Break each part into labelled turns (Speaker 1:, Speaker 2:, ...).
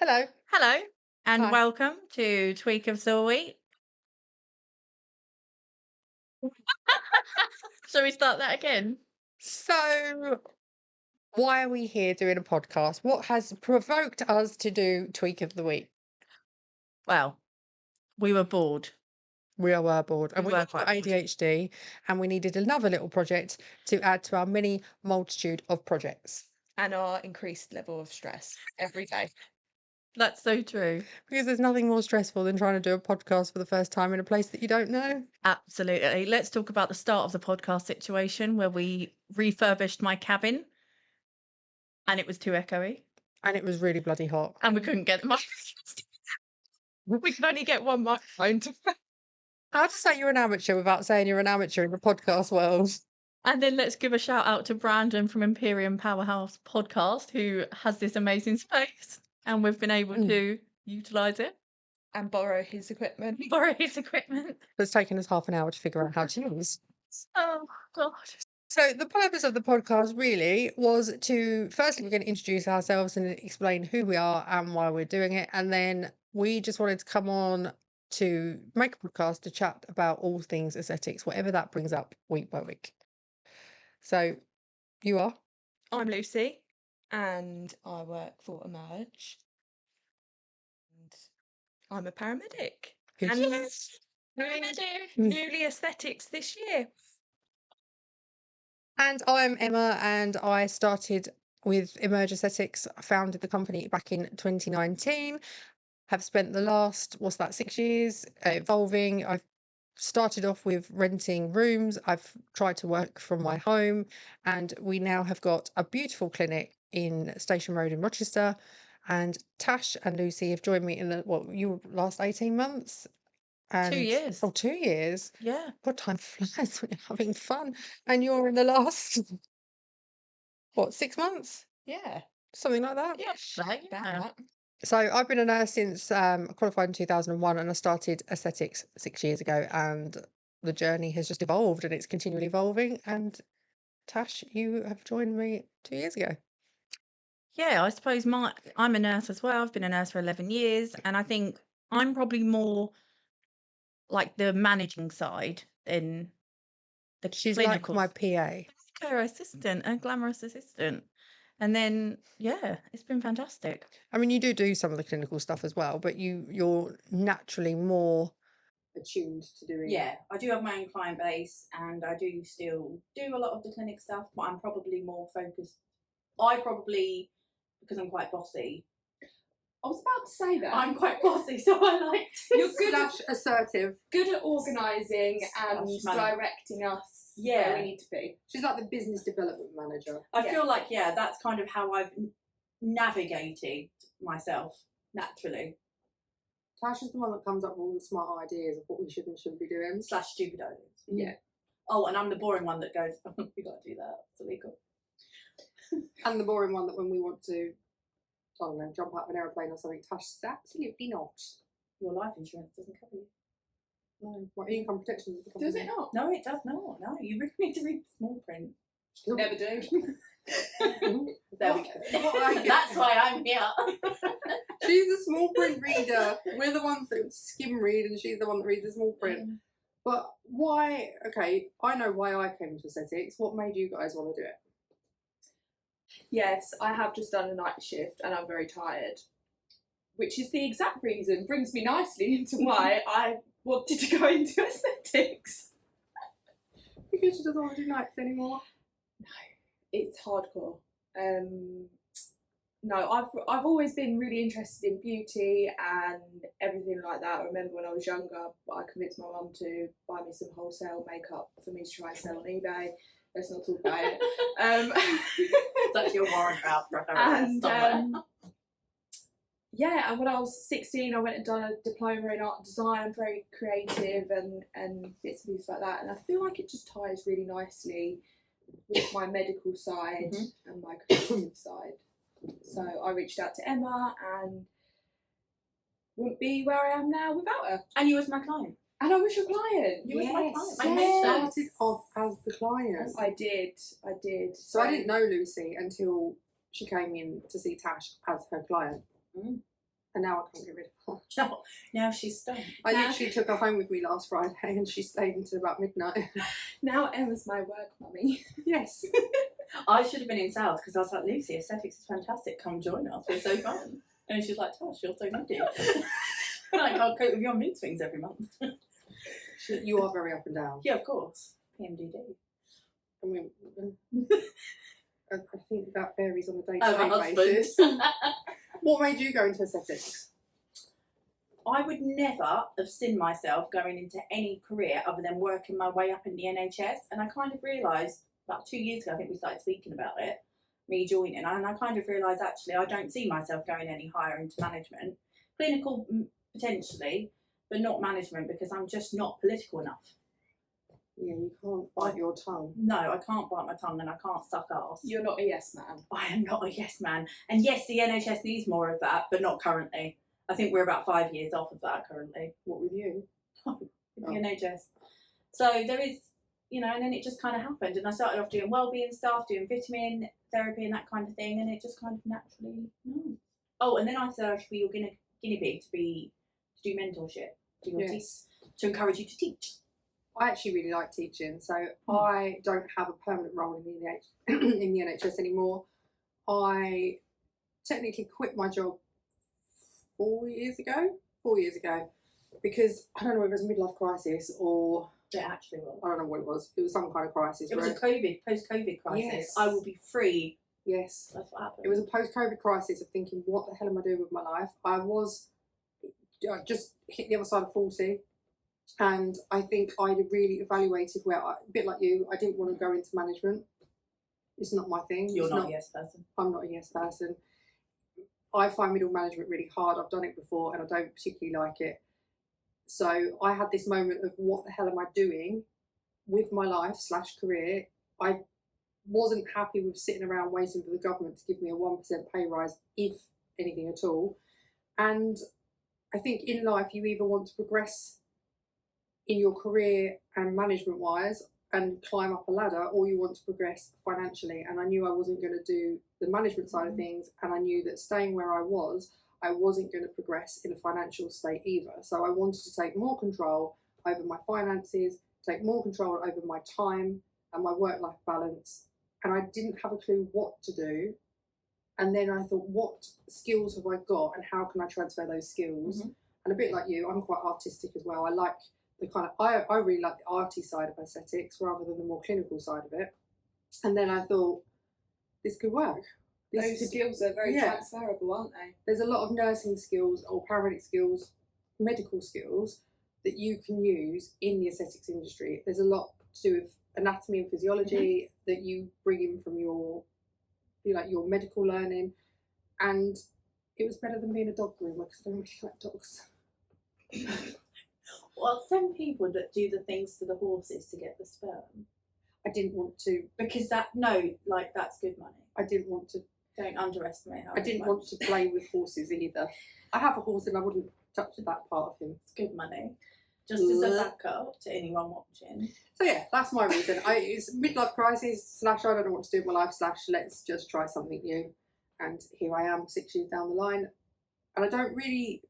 Speaker 1: Hello.
Speaker 2: Hello, and
Speaker 1: Hi.
Speaker 2: welcome to Tweak of the Week. Shall we start that again?
Speaker 1: So, why are we here doing a podcast? What has provoked us to do Tweak of the Week?
Speaker 2: Well, we were bored.
Speaker 1: We were bored and
Speaker 2: We
Speaker 1: we
Speaker 2: were
Speaker 1: got
Speaker 2: quite bored.
Speaker 1: ADHD and we needed another little project to add to our mini multitude of projects.
Speaker 3: And our increased level of stress every day.
Speaker 2: That's so true.
Speaker 1: Because there's nothing more stressful than trying to do a podcast for the first time in a place that you don't know.
Speaker 2: Absolutely. Let's talk about the start of the podcast situation where we refurbished my cabin and it was too echoey
Speaker 1: And it was really bloody hot.
Speaker 2: and we couldn't get the microphones.
Speaker 3: We can only get one microphone to.
Speaker 1: How to say you're an amateur without saying you're an amateur in the podcast world?
Speaker 2: And then let's give a shout out to Brandon from Imperium Powerhouse Podcast, who has this amazing space and we've been able to utilise it.
Speaker 3: And borrow his equipment.
Speaker 2: Borrow his equipment.
Speaker 1: It's taken us half an hour to figure out how to use.
Speaker 2: Oh, God.
Speaker 1: So the purpose of the podcast really was to, firstly, we're going to introduce ourselves and explain who we are and why we're doing it. And then we just wanted to come on to make a podcast to chat about all things aesthetics, whatever that brings up week by week. So you are?
Speaker 3: I'm Lucy, and I work for Emerge. And I'm a paramedic.
Speaker 1: Good.
Speaker 3: And yes, newly aesthetics this year.
Speaker 1: And I'm Emma, and I started with Emerge Aesthetics. I founded the company back in 2019. Have spent the last, 6 years evolving. I've started off with renting rooms. I've tried to work from my home, and we now have got a beautiful clinic in Station Road in Rochester. And Tash and Lucy have joined me in the last 18 months.
Speaker 2: 2 years.
Speaker 1: Oh, 2 years.
Speaker 2: Yeah.
Speaker 1: What time flies when you're having fun? And you're in the last 6 months?
Speaker 3: Yeah.
Speaker 1: Something like that.
Speaker 3: Yeah.
Speaker 2: Right, yeah.
Speaker 3: That.
Speaker 1: So I've been a nurse since I qualified in 2001, and I started aesthetics 6 years ago, and the journey has just evolved and it's continually evolving. And Tash, you have joined me 2 years ago.
Speaker 2: Yeah, I suppose I'm a nurse as well. I've been a nurse for 11 years, and I think I'm probably more like the managing side than the
Speaker 1: She's
Speaker 2: clinical.
Speaker 1: like my PA.
Speaker 2: Care assistant, a glamorous assistant. And then, yeah, it's been fantastic.
Speaker 1: I mean, you do some of the clinical stuff as well, but you're naturally more attuned to doing.
Speaker 4: Yeah, I do have my own client base, and I do still do a lot of the clinic stuff, but I'm probably more focused. Because I'm quite bossy.
Speaker 5: I was about to say that.
Speaker 4: I'm quite bossy, so I like to.
Speaker 5: You're good at
Speaker 1: assertive.
Speaker 5: good at organising and
Speaker 4: Slash
Speaker 5: directing us
Speaker 4: Yeah.
Speaker 5: where we need to be.
Speaker 1: She's like the business development manager.
Speaker 4: I feel like, that's kind of how I've navigated myself naturally.
Speaker 1: Tash is the one that comes up with all the smart ideas of what we should and shouldn't be doing.
Speaker 4: / stupid ideas.
Speaker 5: Yeah.
Speaker 4: Oh, and I'm the boring one that goes, we got to do that. It's illegal.
Speaker 1: And the boring one that when we want to, I don't know, jump out of an aeroplane or something, Tash says, absolutely not.
Speaker 4: Your life insurance doesn't cover you.
Speaker 1: No, my income protection
Speaker 5: Does it not?
Speaker 4: No, it does not. No, you really need to read the small print.
Speaker 5: Never do.
Speaker 4: There we go. That's why I'm here.
Speaker 1: She's the small print reader. We're the ones that skim read, and she's the one that reads the small print. But why? Okay, I know why I came to aesthetics. What made you guys want to do it?
Speaker 5: Yes, I have just done a night shift and I'm very tired. Which is the exact reason, brings me nicely into why I wanted to go into aesthetics.
Speaker 1: Because she doesn't want to do nights anymore.
Speaker 5: No, it's hardcore. No, I've always been really interested in beauty and everything like that. I remember when I was younger, I convinced my mum to buy me some wholesale makeup for me to try and sell on eBay. Let's not talk about it.
Speaker 4: It's actually a warrant out for
Speaker 5: and yeah, and when I was 16, I went and done a diploma in art and design. I'm very creative and bits and pieces like that. And I feel like it just ties really nicely with my medical side and my creative side. So I reached out to Emma and wouldn't be where I am now without her.
Speaker 4: And you was my client.
Speaker 5: And I was your client.
Speaker 4: You was my client.
Speaker 1: So
Speaker 4: My
Speaker 1: you
Speaker 4: maid
Speaker 1: started off as the client.
Speaker 5: I did.
Speaker 1: So I didn't know Lucy until she came in to see Tash as her client. and now I can't get rid of her.
Speaker 4: Now she's stoned.
Speaker 1: I literally took her home with me last Friday, and she stayed until about midnight.
Speaker 5: Now Emma's my work mummy.
Speaker 1: Yes.
Speaker 4: I should have been in sales because I was like, Lucy, aesthetics is fantastic. Come join us. We're so fun. And she's like, Tosh, you're so nutty. I can't cope with your mood swings every month.
Speaker 1: You are very up and down.
Speaker 4: Yeah, of course. PMDD.
Speaker 1: I mean, I think that varies on a
Speaker 4: Oh,
Speaker 1: day-to-day
Speaker 4: my husband.
Speaker 1: basis. What made you go into aesthetics?
Speaker 4: I would never have seen myself going into any career other than working my way up in the NHS. And I kind of realised about 2 years ago, I think we started speaking about it, me joining, and I kind of realised actually I don't see myself going any higher into management. Clinical, potentially, but not management because I'm just not political enough.
Speaker 1: Yeah, you can't bite your tongue.
Speaker 4: No, I can't bite my tongue and I can't suck arse.
Speaker 5: You're not a yes man.
Speaker 4: I am not a yes man. And yes, the NHS needs more of that, but not currently. I think we're about 5 years off of that currently.
Speaker 1: What with you?
Speaker 4: With the NHS. So there is, you know, and then it just kind of happened. And I started off doing wellbeing stuff, doing vitamin therapy and that kind of thing. And it just kind of naturally, no. Oh, and then I said I should be your guinea pig to do mentorship for your
Speaker 1: Yes.
Speaker 4: to encourage you to teach.
Speaker 1: I actually really like teaching, so I don't have a permanent role in the in the NHS anymore. I technically quit my job 4 years ago, because I don't know if it was a midlife crisis or
Speaker 4: It actually was.
Speaker 1: I don't know what it was. It was some kind of crisis.
Speaker 4: It was a post-COVID crisis.
Speaker 1: Yes.
Speaker 4: I will be free.
Speaker 1: Yes.
Speaker 4: That's what happened.
Speaker 1: It was a post-COVID crisis of thinking, what the hell am I doing with my life? I just hit the other side of 40. And I think I really evaluated where, a bit like you, I didn't want to go into management. It's not my thing.
Speaker 4: You're
Speaker 1: It's
Speaker 4: not a yes person.
Speaker 1: I'm not a yes person. I find middle management really hard. I've done it before and I don't particularly like it. So I had this moment of what the hell am I doing with my life / career. I wasn't happy with sitting around waiting for the government to give me a 1% pay rise, if anything at all. And I think in life you either want to progress in your career and management wise and climb up a ladder, or you want to progress financially. And I knew I wasn't going to do the management side of things, and I knew that staying where I wasn't going to progress in a financial state either. So I wanted to take more control over my finances, take more control over my time and my work-life balance. And I didn't have a clue what to do. And then I thought, what skills have I got and how can I transfer those skills?
Speaker 4: Mm-hmm.
Speaker 1: And a bit like you, I'm quite artistic as well. I like the kind of, I really like the arty side of aesthetics rather than the more clinical side of it. And then I thought, this could work.
Speaker 5: Those skills are very transferable, aren't they?
Speaker 1: There's a lot of nursing skills or paramedic skills, medical skills that you can use in the aesthetics industry. There's a lot to do with anatomy and physiology that you bring in from your medical learning, and it was better than being a dog groomer because I don't really like dogs.
Speaker 4: Well, some people that do the things to the horses to get the sperm.
Speaker 1: I didn't want to.
Speaker 4: Because that's good money.
Speaker 1: I didn't want to.
Speaker 4: Don't underestimate how
Speaker 1: I didn't want to play with horses either. I have a horse and I wouldn't touch that part of him.
Speaker 4: It's good money. Just as a backup to anyone watching.
Speaker 1: So yeah, that's my reason. It's midlife crisis / I don't know what to do with my life / let's just try something new. And here I am 6 years down the line. And I don't really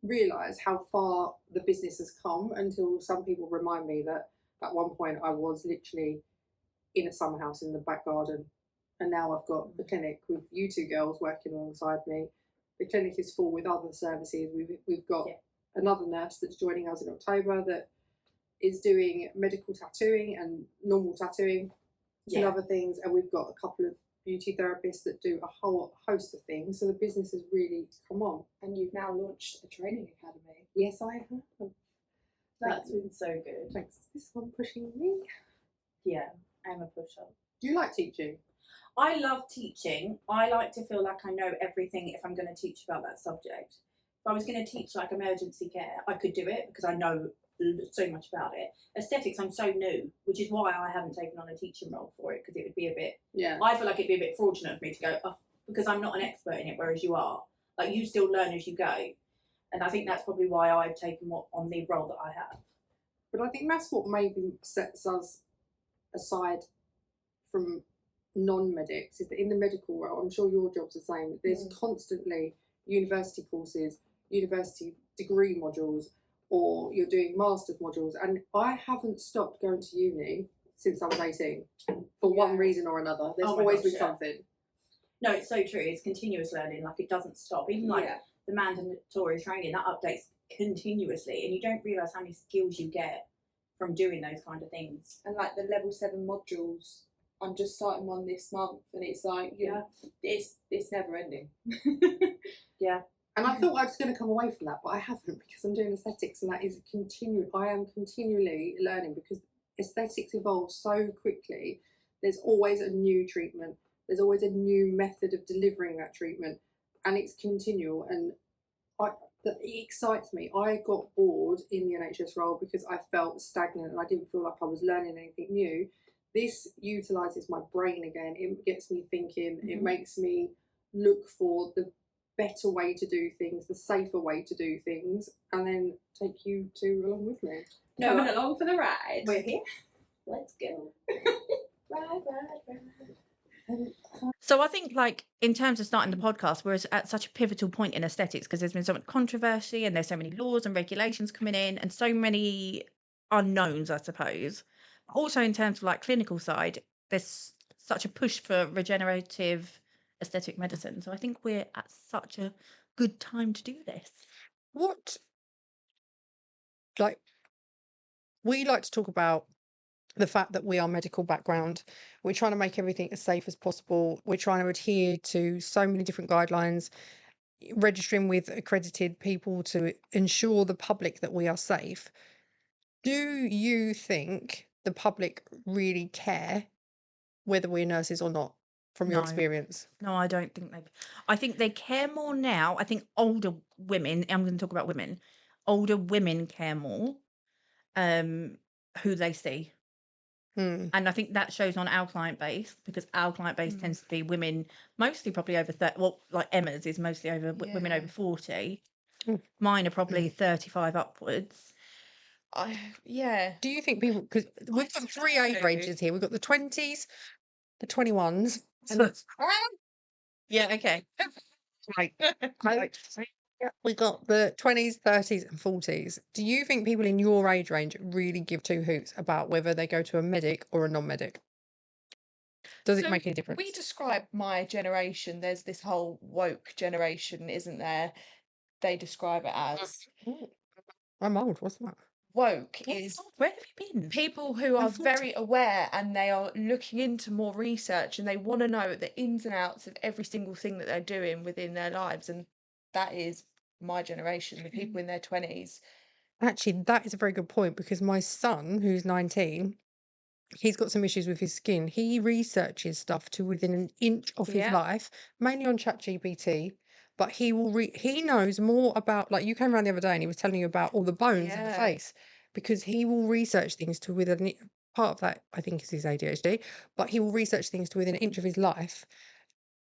Speaker 1: realise how far the business has come until some people remind me that at one point I was literally in a summer house in the back garden. And now I've got the clinic with you two girls working alongside me. The clinic is full with other services. We've got another nurse that's joining us in October that is doing medical tattooing and normal tattooing and other things. And we've got a couple of beauty therapists that do a whole host of things. So the business has really come on.
Speaker 5: And you've now launched a training academy.
Speaker 1: Yes, I have.
Speaker 4: That's been so good.
Speaker 1: Thanks. This one pushing me.
Speaker 4: Yeah, I'm a pusher.
Speaker 1: Do you like teaching?
Speaker 4: I love teaching. I like to feel like I know everything if I'm going to teach about that subject. If I was going to teach like emergency care, I could do it because I know so much about it. Aesthetics, I'm so new, which is why I haven't taken on a teaching role for it, because it would be a bit, I feel like it'd be a bit fraudulent of me to go, because I'm not an expert in it, whereas you are. Like, you still learn as you go. And I think that's probably why I've taken on the role that I have.
Speaker 1: But I think that's what maybe sets us aside from non-medics, is that in the medical world, I'm sure your job's the same, there's constantly university courses
Speaker 6: university degree modules or you're doing master's modules, and I haven't stopped going to uni since I was 18 for one reason or another. There's always been something.
Speaker 4: No, it's so true. It's continuous learning. Like, it doesn't stop. Even like the mandatory training, that updates continuously, and you don't realise how many skills you get from doing those kind of things.
Speaker 5: And like the level 7 modules, I'm just starting one this month, and it's like, it's never ending.
Speaker 4: Yeah.
Speaker 6: And I thought I was going to come away from that, but I haven't, because I'm doing aesthetics, and that is I am continually learning, because aesthetics evolve so quickly. There's always a new treatment. There's always a new method of delivering that treatment, and it's continual. And it excites me. I got bored in the NHS role because I felt stagnant and I didn't feel like I was learning anything new. This utilises my brain again. It gets me thinking. It makes me look for the better way to do things, the safer way to do things, and then take you two along with me.
Speaker 5: Coming along for the ride.
Speaker 4: We're here. Let's go. Ride.
Speaker 2: So I think, like, in terms of starting the podcast, we're at such a pivotal point in aesthetics because there's been so much controversy and there's so many laws and regulations coming in and so many unknowns, I suppose. Also, in terms of like clinical side, there's such a push for regenerative aesthetic medicine. So I think we're at such a good time to do this.
Speaker 1: We like to talk about the fact that we are medical background. We're trying to make everything as safe as possible. We're trying to adhere to so many different guidelines, registering with accredited people to ensure the public that we are safe. Do you think the public really care whether we're nurses or not, from your
Speaker 2: No.
Speaker 1: experience?
Speaker 2: No, I don't think they. I think they care more now. I think older women, I'm going to talk about women, older women care more who they see. And I think that shows on our client base, because our client base tends to be women, mostly probably over 30. Well, like Emma's is mostly over women over 40. Mine are probably 35 upwards.
Speaker 1: Do you think people, because we've got 3 age ranges here, we've got the 20s, the 21s, and
Speaker 2: Yeah, okay.
Speaker 1: we got the 20s, 30s, and 40s. Do you think people in your age range really give 2 hoots about whether they go to a medic or a non-medic? Does it make any difference?
Speaker 3: We describe my generation. There's this whole woke generation, isn't there? They describe it as
Speaker 1: I'm old, what's that?
Speaker 3: woke is
Speaker 2: Where have you been?
Speaker 3: people who are very aware and they are looking into more research and they want to know the ins and outs of every single thing that they're doing within their lives. And that is my generation, the people in their 20s.
Speaker 1: Actually, that is a very good point, because my son, who's 19, he's got some issues with his skin. He researches stuff to within an inch of his life, mainly on ChatGPT. But he will he knows more about, like, you came around the other day and he was telling you about all the bones in the face, because he will research things to within part of that, I think, is his ADHD, but he will research things to within an inch of his life.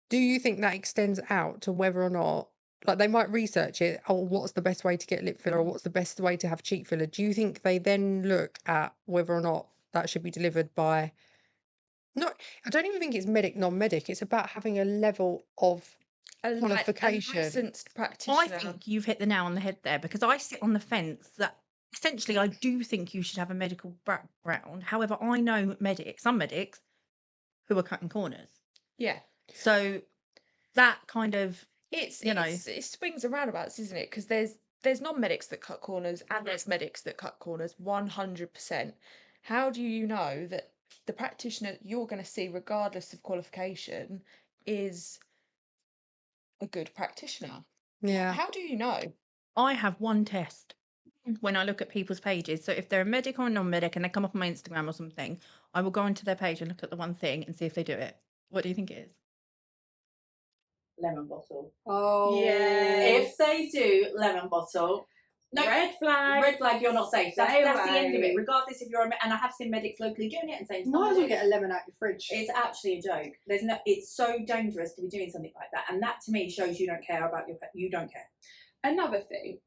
Speaker 1: Do you think that extends out to whether or not, like, they might research it, oh, what's the best way to get lip filler, or what's the best way to have cheek filler? Do you think they then look at whether or not that should be delivered by, not, I don't even think it's medic, non-medic, it's about having a level of qualification.
Speaker 3: A licensed
Speaker 2: I
Speaker 3: practitioner.
Speaker 2: think you've hit the nail on the head there, because I sit on the fence that essentially I do think you should have a medical background. However, I know some medics who are cutting corners.
Speaker 3: Yeah.
Speaker 2: So that kind of,
Speaker 3: It swings and roundabouts, isn't it? Because there's non-medics that cut corners and there's medics that cut corners 100%. How do you know that the practitioner you're going to see, regardless of qualification, is a good practitioner?
Speaker 1: Yeah.
Speaker 3: How do you know?
Speaker 2: I have one test when I look at people's pages. So if they're a medic or a non-medic and they come up on my Instagram or something, I will go onto their page and look at the one thing and see if they do it. What do you think it is?
Speaker 4: Lemon bottle.
Speaker 6: Oh.
Speaker 5: Yeah.
Speaker 4: If they do lemon bottle, no,
Speaker 5: Red flag.
Speaker 4: red flag, you're not safe. That's
Speaker 5: Stay
Speaker 4: the end of it.
Speaker 5: away.
Speaker 4: Regardless if you're and I have seen medics locally doing it and saying,
Speaker 6: Might as well get a lemon out your fridge.
Speaker 4: it's actually a joke. It's so dangerous to be doing something like that, and that to me shows you don't care about you don't care.
Speaker 5: Another thing,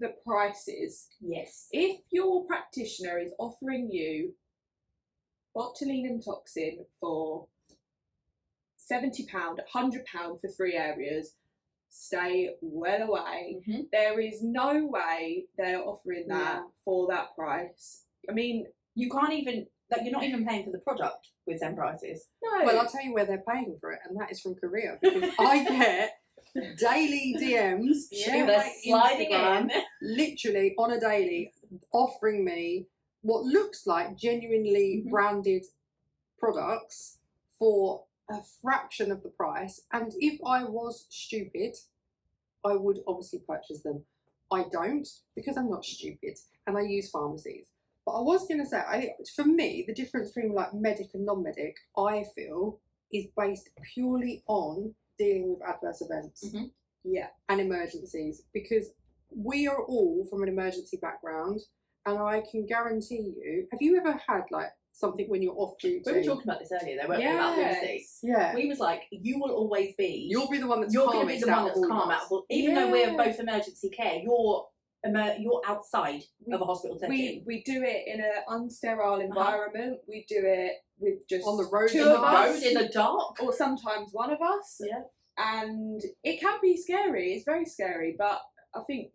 Speaker 5: the prices.
Speaker 4: Yes.
Speaker 5: If your practitioner is offering you botulinum toxin for £70, £100 for 3 areas, stay well away. There is no way they're offering that for that price. I mean,
Speaker 4: you can't even, like, you're not even paying for the product with them prices.
Speaker 5: no.
Speaker 6: Well, I'll tell you where they're paying for it, and that is from Korea, because I get daily DMs in
Speaker 4: They're
Speaker 6: my
Speaker 4: sliding
Speaker 6: Instagram,
Speaker 4: in.
Speaker 6: literally on a daily, offering me what looks like genuinely branded products for a fraction of the price. And if I was stupid, I would obviously purchase them. I don't, because I'm not stupid, and I use pharmacies. But I was going to say, for me, the difference between like medic and non-medic, I feel, is based purely on dealing with adverse events and emergencies, because we are all from an emergency background, and I can guarantee you, have you ever had like something when you're off duty?
Speaker 4: We were talking about this earlier, though, weren't we, about Lucy?
Speaker 6: Yeah.
Speaker 4: We was like, you will always be.
Speaker 6: You'll be the one that's
Speaker 4: You're
Speaker 6: calm.
Speaker 4: going to be the one that's calm out of all. Even though we're both emergency care, you're outside of a hospital setting.
Speaker 5: We do it in an unsterile environment. We do it with just
Speaker 6: on the road,
Speaker 5: two of us,
Speaker 4: in the dark,
Speaker 5: or sometimes one of us.
Speaker 4: Yeah.
Speaker 5: And it can be scary. It's very scary, but I think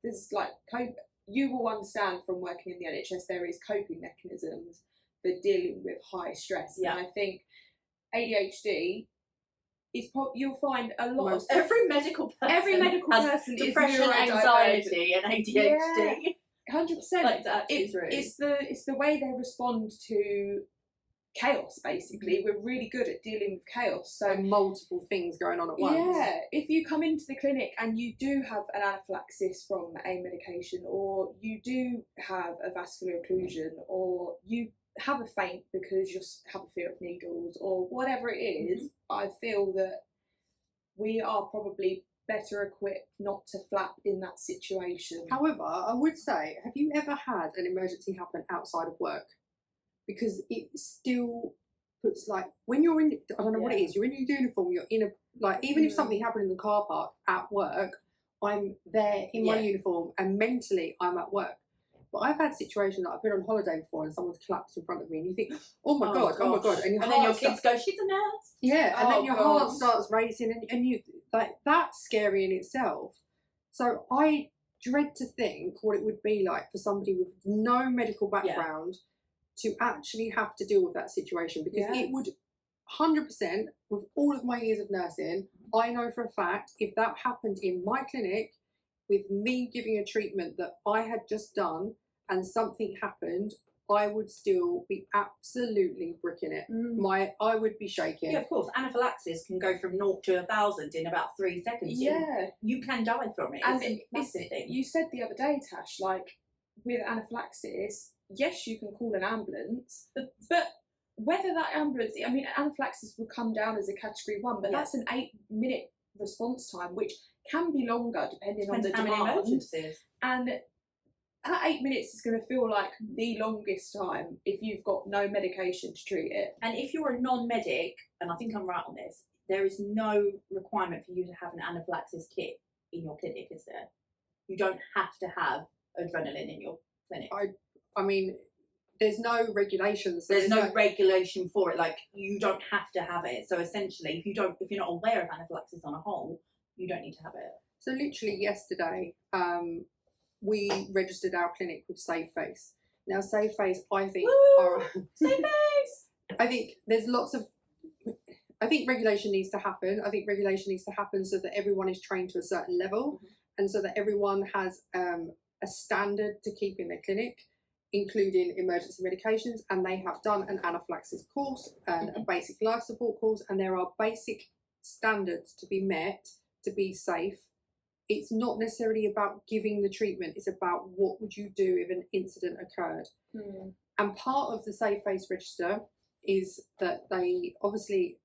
Speaker 5: there's like you will understand from working in the NHS, there is coping mechanisms for dealing with high stress.
Speaker 4: Yeah.
Speaker 5: And I think ADHD is you'll find a lot of
Speaker 4: every medical person
Speaker 5: person is
Speaker 4: depression,
Speaker 5: neurodivergent.
Speaker 4: anxiety, and ADHD.
Speaker 5: 100%.
Speaker 4: Like that is true.
Speaker 5: It's the way they respond to chaos. Basically, we're really good at dealing with chaos. So
Speaker 6: multiple things going on at once.
Speaker 5: yeah, if you come into the clinic and you do have an anaphylaxis from a medication, or you do have a vascular occlusion, or you have a faint because you have a fear of needles, or whatever it is, I feel that we are probably better equipped not to flap in that situation.
Speaker 6: However, I would say, have you ever had an emergency happen outside of work? Because it still puts, like, when you're in, I don't know what it is, you're in your uniform, you're in a, like, even if something happened in the car park at work, I'm there in my uniform and mentally I'm at work. But I've had situations that I've been on holiday before and someone's collapsed in front of me and you think, oh my God, and
Speaker 4: then your kids go, she's a nurse.
Speaker 6: Yeah, and then your heart starts racing, and you, like, that's scary in itself. So I dread to think what it would be like for somebody with no medical background to actually have to deal with that situation, because it would 100%, with all of my years of nursing, I know for a fact if that happened in my clinic with me giving a treatment that I had just done and something happened, I would still be absolutely bricking it. I would be shaking.
Speaker 4: Yeah, of course. Anaphylaxis can go from 0 to 1,000 in about 3 seconds.
Speaker 5: Yeah.
Speaker 4: You can die from it.
Speaker 5: And
Speaker 4: it's a massive thing.
Speaker 5: You said the other day, Tash, like, with anaphylaxis, yes, you can call an ambulance, but whether that ambulance, I mean, anaphylaxis will come down as a category 1, but that's an 8-minute response time, which can be longer depending on the
Speaker 4: how
Speaker 5: demand.
Speaker 4: many emergencies.
Speaker 5: And that 8 minutes is going to feel like the longest time if you've got no medication to treat it.
Speaker 4: And if you're a non-medic, and I think I'm right on this, there is no requirement for you to have an anaphylaxis kit in your clinic, is there? You don't have to have adrenaline in your clinic.
Speaker 6: I mean, there's no regulations.
Speaker 4: There's no regulation for it. Like, you don't have to have it. So essentially, if you're not aware of anaphylaxis on a whole, you don't need to have it.
Speaker 6: So literally yesterday, we registered our clinic with Save Face. Now, Save Face, I think,
Speaker 4: Save Face.
Speaker 6: I think there's lots of. I think regulation needs to happen. I think regulation needs to happen so that everyone is trained to a certain level, and so that everyone has a standard to keep in their clinic, including emergency medications, and they have done an anaphylaxis course and a basic life support course, and there are basic standards to be met to be safe. It's not necessarily about giving the treatment, it's about what would you do if an incident occurred. And part of the Safe Face Register is that they obviously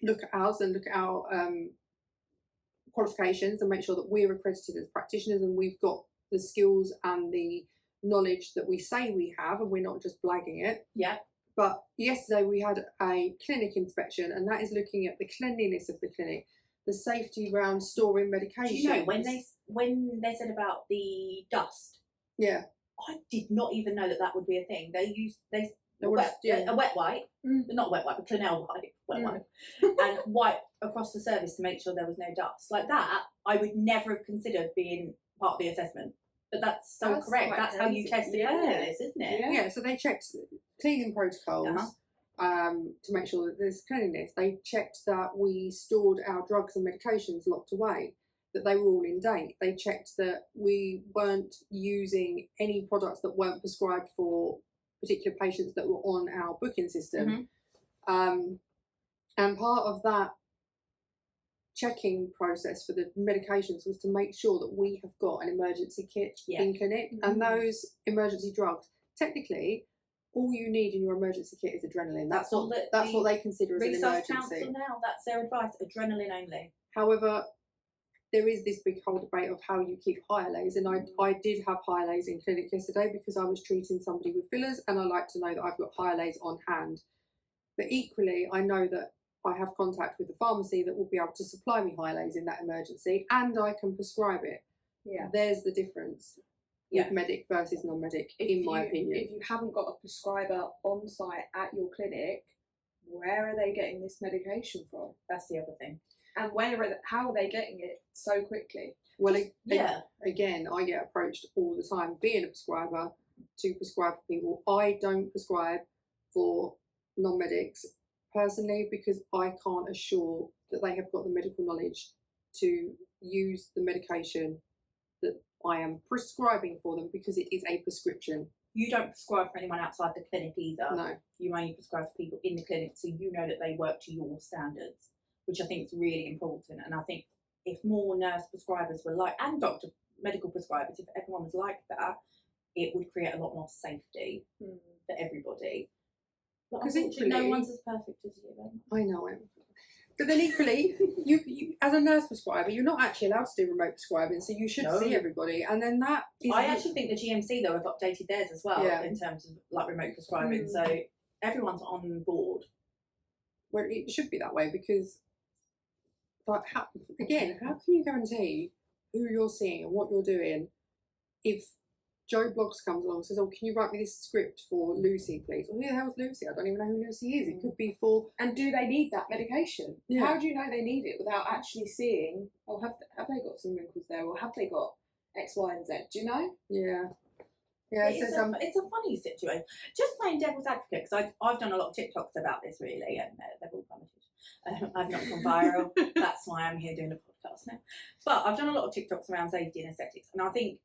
Speaker 6: look at ours and look at our qualifications and make sure that we're accredited as practitioners and we've got the skills and the knowledge that we say we have, and we're not just blagging it.
Speaker 4: Yeah.
Speaker 6: But yesterday we had a clinic inspection, and that is looking at the cleanliness of the clinic, the safety around storing medication.
Speaker 4: Do you know when they said about the dust?
Speaker 6: Yeah.
Speaker 4: I did not even know that would be a thing.
Speaker 6: No, what is-
Speaker 4: a wet wipe, but not wet wipe, a Clinell wipe, wet wipe, and wipe across the surface to make sure there was no dust. Like that, I would never have considered being part of the assessment. But that's so
Speaker 5: That's
Speaker 4: correct.
Speaker 5: quite
Speaker 4: That's how you
Speaker 5: crazy.
Speaker 4: test the
Speaker 5: Yeah.
Speaker 4: cleanliness, isn't it?
Speaker 5: Yeah.
Speaker 6: Yeah, so they checked cleaning protocols to make sure that there's cleanliness. They checked that we stored our drugs and medications locked away, that they were all in date. They checked that we weren't using any products that weren't prescribed for particular patients that were on our booking system. And part of that checking process for the medications was to make sure that we have got an emergency kit in clinic. And those emergency drugs, technically, all you need in your emergency kit is adrenaline. That's what they consider as an
Speaker 4: Resource
Speaker 6: emergency.
Speaker 4: Council now, that's their advice, adrenaline only.
Speaker 6: However, there is this big whole debate of how you keep Hyalase, and I did have Hyalase in clinic yesterday because I was treating somebody with fillers, and I like to know that I've got Hyalase on hand. But equally, I know that I have contact with the pharmacy that will be able to supply me Hyalase in that emergency, and I can prescribe it.
Speaker 5: Yeah.
Speaker 6: There's the difference with medic versus non-medic, in my opinion.
Speaker 5: If you haven't got a prescriber on site at your clinic, where are they getting this medication from?
Speaker 4: That's the other thing.
Speaker 5: And how are they getting it so quickly?
Speaker 6: Well, again, I get approached all the time, being a prescriber, to prescribe for people. I don't prescribe for non-medics personally because I can't assure that they have got the medical knowledge to use the medication that I am prescribing for them, because it is a prescription.
Speaker 4: You don't prescribe for anyone outside the clinic either.
Speaker 6: No.
Speaker 4: You only prescribe for people in the clinic, so you know that they work to your standards, which I think is really important. And I think if more nurse prescribers were like, and doctor medical prescribers, if everyone was like that, it would create a lot more safety for everybody. Because no one's as perfect as you. Then.
Speaker 6: I know it. But then equally, you as a nurse prescriber, you're not actually allowed to do remote prescribing, so you should see everybody. And then that is...
Speaker 4: I actually think the GMC, though, have updated theirs as well in terms of like remote prescribing. So everyone's on board.
Speaker 6: Well, it should be that way because, like, how can you guarantee who you're seeing and what you're doing if Joe Bloggs comes along and says, "Oh, can you write me this script for Lucy, please?" Well, who the hell's Lucy? I don't even know who Lucy is. It could be for...
Speaker 5: And do they need that medication?
Speaker 6: Yeah.
Speaker 5: How do you know they need it without actually seeing, oh, have they got some wrinkles there, or have they got X, Y, and Z? Do you know?
Speaker 6: Yeah. Yeah,
Speaker 4: it's a funny situation. Just playing devil's advocate, because I've done a lot of TikToks about this, really, and they've all gone I've not gone viral. That's why I'm here doing a podcast now. But I've done a lot of TikToks around safety and aesthetics, and I think,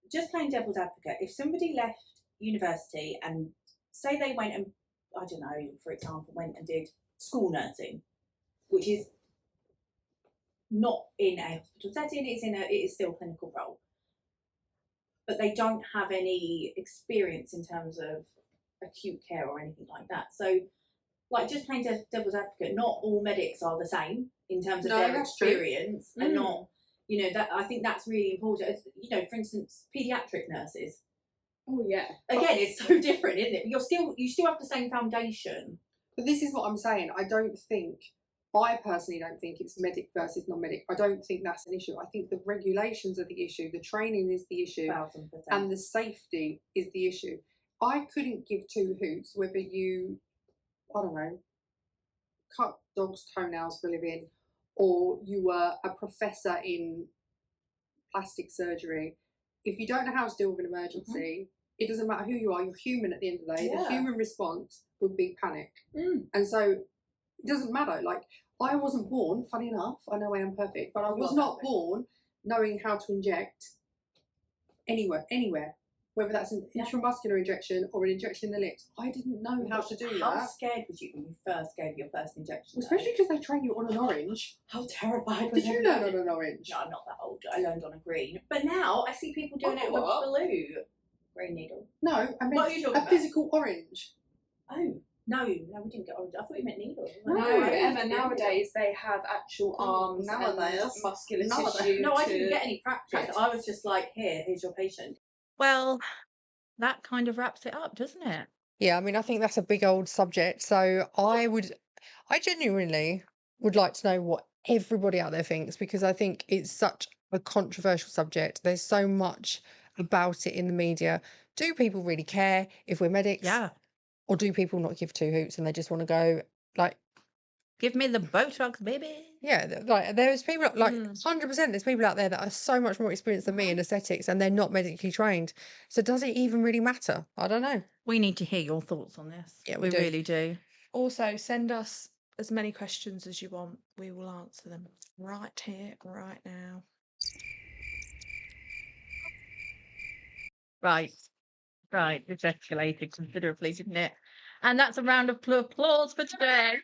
Speaker 4: just playing devil's advocate, if somebody left university and say they went and, I don't know, for example, went and did school nursing, which is not in a hospital setting, it is still a clinical role, but they don't have any experience in terms of acute care or anything like that. So, like, just playing devil's advocate, not all medics are the same in terms of their experience, and not, you know, that I think that's really important. You know, for instance, paediatric nurses.
Speaker 5: Oh yeah.
Speaker 4: Again, it's so different, isn't it? You still have the same foundation.
Speaker 6: But this is what I'm saying. I personally don't think it's medic versus non-medic. I don't think that's an issue. I think the regulations are the issue, the training is the issue,
Speaker 4: 1000%.
Speaker 6: and the safety is the issue. I couldn't give two hoots whether you, I don't know, cut dogs' toenails for a living, or you were a professor in plastic surgery. If you don't know how to deal with an emergency, it doesn't matter who you are, you're human at the end of the day. The human response would be panic. And so it doesn't matter. Like, I wasn't born, funny enough, I know I am perfect, but I was not born knowing how to inject anywhere. Whether that's an intramuscular injection or an injection in the lips. I didn't know how to do that.
Speaker 4: How scared was you when you first gave your first injection?
Speaker 6: Especially because they train you on an orange.
Speaker 4: How terrified was
Speaker 6: Did you learn on an orange?
Speaker 4: No, I'm not that old. I learned on a green. But now I see people doing it with a blue green needle.
Speaker 6: No, I
Speaker 4: What are
Speaker 6: meant
Speaker 4: you talking
Speaker 6: a
Speaker 4: about?
Speaker 6: physical orange.
Speaker 4: Oh, no, we didn't get orange. I thought you meant needle.
Speaker 5: No, Emma, nowadays they have actual arms
Speaker 6: nowadays.
Speaker 5: and muscular
Speaker 6: Nowadays.
Speaker 5: tissue.
Speaker 4: No, I didn't get any practice. I was just like, here's your patient.
Speaker 2: Well, that kind of wraps it up, doesn't it?
Speaker 1: Yeah, I mean, I think that's a big old subject. So I genuinely would like to know what everybody out there thinks, because I think it's such a controversial subject. There's so much about it in the media. Do people really care if we're medics?
Speaker 2: Yeah.
Speaker 1: Or do people not give two hoots and they just want to go like,
Speaker 2: Give me the Botox, baby.
Speaker 1: yeah, like there's people like
Speaker 3: Mm.
Speaker 1: 100% there's people out there that are so much more experienced than me in aesthetics and they're not medically trained. So does it even really matter? I don't know.
Speaker 2: We need to hear your thoughts on this.
Speaker 1: Yeah, we
Speaker 2: we
Speaker 1: do.
Speaker 2: really do.
Speaker 3: Also, send us as many questions as you want. We will answer them right here, right now.
Speaker 2: Right. It's escalated considerably, didn't it? And that's a round of applause for today.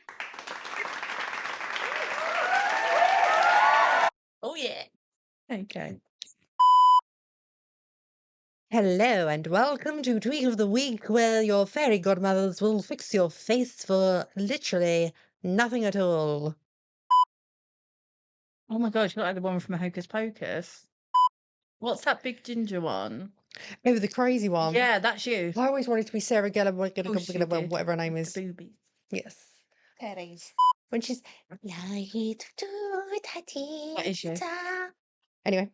Speaker 2: Oh, yeah. Okay.
Speaker 1: Hello and welcome to Tweet of the Week, where your fairy godmothers will fix your face for literally nothing at all.
Speaker 2: Oh my gosh, you're like the one from Hocus Pocus. What's that big ginger one?
Speaker 1: Oh, the crazy one.
Speaker 2: Yeah, that's you.
Speaker 1: I always wanted to be Sarah Gellar,
Speaker 2: Course you did.
Speaker 1: whatever her name
Speaker 2: The
Speaker 1: is.
Speaker 2: boobies.
Speaker 1: Yes.
Speaker 2: Teddies.
Speaker 1: When she's light to daddy.
Speaker 2: That is you.
Speaker 1: Anyway.